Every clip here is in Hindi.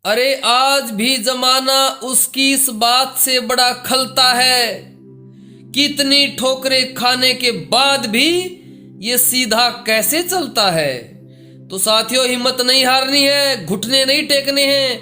अरे आज भी जमाना उसकी इस बात से बड़ा खलता है, कितनी ठोकरें खाने के बाद भी ये सीधा कैसे चलता है। तो साथियों, हिम्मत नहीं हारनी है, घुटने नहीं टेकने हैं।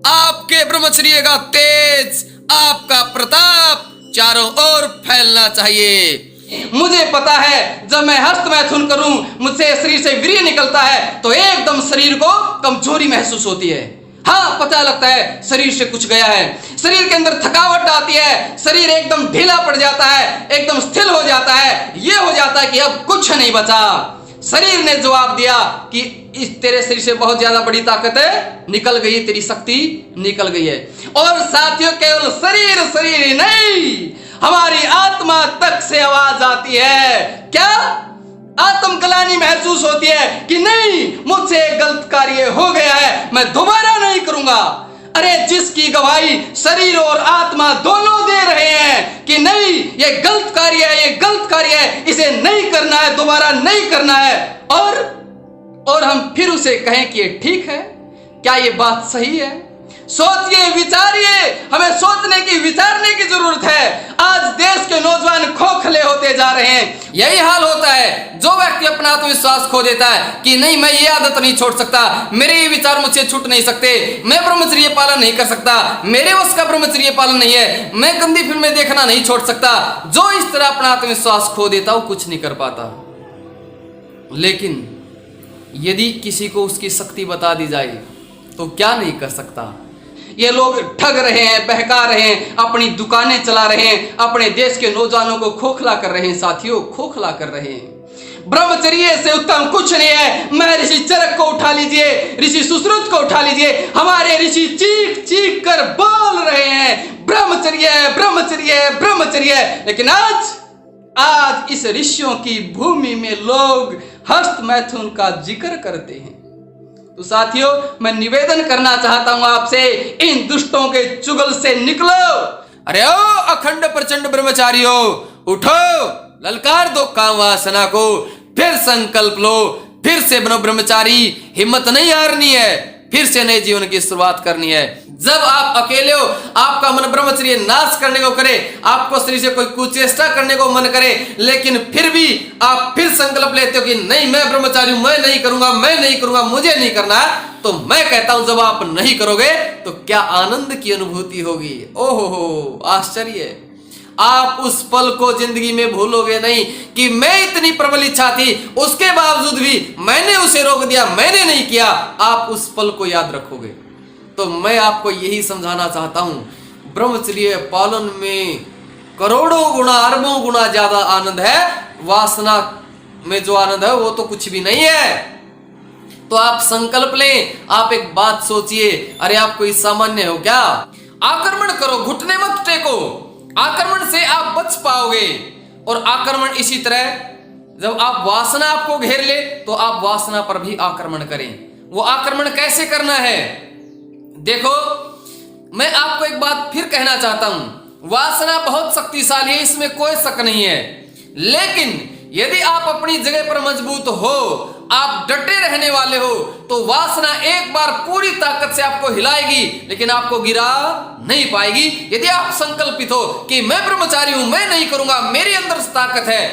आपके ब्रह्मचर्य का तेज, आपका प्रताप चारों ओर फैलना चाहिए। मुझे पता है जब मैं हस्त मैथुन करूं, मुझसे शरीर से वीर्य निकलता है तो एकदम शरीर को कमजोरी महसूस होती है। हाँ, पता लगता है शरीर से कुछ गया है, शरीर के अंदर थकावट आती है, शरीर एकदम ढीला पड़ जाता है, एकदम स्थिर हो जाता है। ये हो जाता है कि अब कुछ नहीं बचा। शरीर ने जवाब दिया कि इस तेरे शरीर से बहुत ज्यादा बड़ी ताकत है, निकल गई, तेरी शक्ति निकल गई है। और साथियों, केवल शरीर ही नहीं, हमारी आत्मा तक से आवाज आती है। क्या? आत्मग्लानि महसूस होती है कि नहीं, मुझसे गलत कार्य हो गया है, मैं दोबारा नहीं करूंगा। अरे जिसकी गवाही शरीर और आत्मा दोनों दे रहे हैं कि नहीं, ये गलत कार्य है, ये गलत कार्य है, इसे नहीं करना है, दोबारा नहीं करना है, और हम फिर उसे कहें कि ये ठीक है, क्या ये बात सही है? सोचिए, विचारिए, हमें सोचने की, विचारने की जरूरत है। आज देश के नौजवान खोखले होते जा रहे हैं। यही हाल होता है। जो व्यक्ति अपना आत्मविश्वास खो देता है कि नहीं, मैं ये आदत नहीं छोड़ सकता, मेरे ये विचार मुझसे छूट नहीं सकते, मैं ब्रह्मचर्य पालन नहीं कर सकता, मेरे वश का ब्रह्मचर्य पालन नहीं है, मैं गंदी फिल्में देखना नहीं छोड़ सकता। जो इस तरह अपना आत्मविश्वास खो देता वो कुछ नहीं कर पाता। लेकिन यदि किसी को उसकी शक्ति बता दी जाए तो क्या नहीं कर सकता। ये लोग ठग रहे हैं, बहका रहे हैं, अपनी दुकानें चला रहे हैं, अपने देश के नौजवानों को खोखला कर रहे हैं। साथियों, खोखला कर रहे हैं। ब्रह्मचर्य से उत्तम कुछ नहीं है। मैं ऋषि चरक को उठा लीजिए, ऋषि सुश्रुत को उठा लीजिए, हमारे ऋषि चीख चीख कर बोल रहे हैं ब्रह्मचर्य ब्रह्मचर्य ब्रह्मचर्य। लेकिन आज इस ऋषियों की भूमि में लोग हस्त मैथुन का जिक्र करते हैं। तो साथियों, मैं निवेदन करना चाहता हूं आपसे, इन दुष्टों के चुगल से निकलो। अरे ओ अखंड प्रचंड ब्रह्मचारियों, उठो, ललकार दो काम वासना को, फिर संकल्प लो, फिर से बनो ब्रह्मचारी। हिम्मत नहीं हारनी है, फिर से नए जीवन की शुरुआत करनी है। जब आप अकेले हो, आपका मन ब्रह्मचर्य नाश करने को करे, आपको शरीर से कोई कुचेष्टा करने को मन करे, लेकिन फिर भी आप फिर संकल्प लेते हो कि नहीं, मैं ब्रह्मचारी हूं, मैं नहीं करूंगा, मैं नहीं करूंगा, मुझे नहीं करना, तो मैं कहता हूं जब आप नहीं करोगे तो क्या आनंद की अनुभूति होगी। ओहो, आश्चर्य। आप उस पल को जिंदगी में भूलोगे नहीं कि मैं इतनी प्रबल इच्छा थी, उसके बावजूद भी मैंने उसे रोक दिया, मैंने नहीं किया। आप उस पल को याद रखोगे। तो मैं आपको यही समझाना चाहता हूं, ब्रह्मचर्य पालन में करोड़ों गुना, अरबों गुना ज्यादा आनंद है। वासना में जो आनंद है वो तो कुछ भी नहीं है। तो आप संकल्प लें, आप एक बात सोचिए। अरे आप कोई सामान्य हो क्या? आक्रमण करो, घुटने मत टेको, आक्रमण से आप बच पाओगे। और आक्रमण इसी तरह, जब आप वासना आपको घेर ले तो आप वासना पर भी आक्रमण करें। वो आक्रमण कैसे करना है? देखो, मैं आपको एक बात फिर कहना चाहता हूं, वासना बहुत शक्तिशाली है, इसमें कोई शक नहीं है। लेकिन यदि आप अपनी जगह पर मजबूत हो, आप डटे रहने वाले हो, तो वासना एक बार पूरी ताकत से आपको हिलाएगी, लेकिन आपको गिरा नहीं पाएगी। यदि आप संकल्पित हो कि मैं ब्रह्मचारी हूं, मैं नहीं करूंगा, मेरे अंदर ताकत है,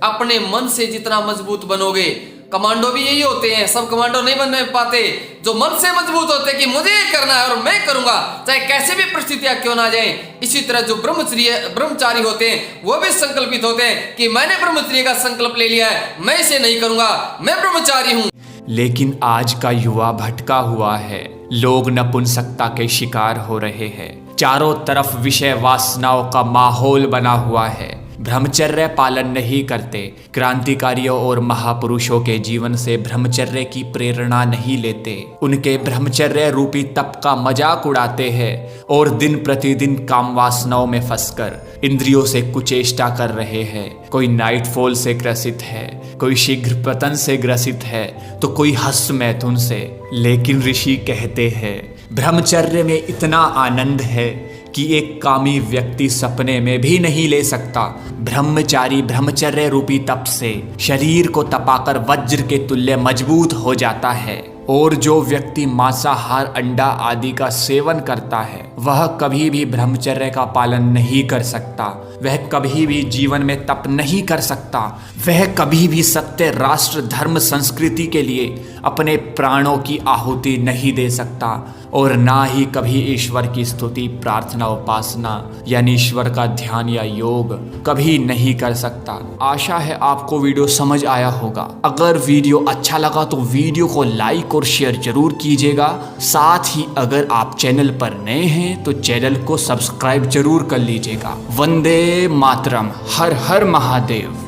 अपने मन से जितना मजबूत बनोगे, कमांडो भी यही होते हैं, सब कमांडो नहीं बनने पाते। जो मन से मजबूत होते हैं कि मुझे ये करना है और मैं करूंगा, चाहे कैसे भी परिस्थितियां क्यों ना जाएं। इसी तरह जो ब्रह्मचारी होते हैं वो भी संकल्पित होते हैं कि मैंने ब्रह्मचर्य का संकल्प ले लिया है, मैं इसे नहीं करूंगा, मैं ब्रह्मचारी हूं। लेकिन आज का युवा भटका हुआ है। लोग नपुंसकता के शिकार हो रहे हैं। चारों तरफ विषय वासनाओं का माहौल बना हुआ है। ब्रह्मचर्य पालन नहीं करते। क्रांतिकारियों और महापुरुषों के जीवन से ब्रह्मचर्य की प्रेरणा नहीं लेते। उनके ब्रह्मचर्य रूपी तप का मजाक उड़ाते हैं और दिन प्रतिदिन काम वासनाओं में फंसकर इंद्रियों से कुचेष्टा कर रहे हैं। कोई नाइटफॉल से ग्रसित है, कोई शीघ्र पतन से ग्रसित है, तो कोई हस्त मैथुन से। लेकिन ऋषि कहते हैं ब्रह्मचर्य में इतना आनंद है कि एक कामी व्यक्ति सपने में भी नहीं ले सकता। ब्रह्मचारी ब्रह्मचर्य रूपी तप से शरीर को तपाकर वज्र के तुल्य मजबूत हो जाता है। और जो व्यक्ति मांसाहार, अंडा आदि का सेवन करता है वह कभी भी ब्रह्मचर्य का पालन नहीं कर सकता, वह कभी भी जीवन में तप नहीं कर सकता, वह कभी भी सत्य, राष्ट्र, धर्म, संस्कृति के लिए अपने प्राणों की आहुति नहीं दे सकता और ना ही कभी ईश्वर की स्तुति, प्रार्थना, उपासना यानी ईश्वर का ध्यान या योग कभी नहीं कर सकता। आशा है आपको वीडियो समझ आया होगा। अगर वीडियो अच्छा लगा तो वीडियो को लाइक और शेयर जरूर कीजिएगा। साथ ही अगर आप चैनल पर नए हैं तो चैनल को सब्सक्राइब जरूर कर लीजिएगा। वंदे मातरम। हर हर महादेव।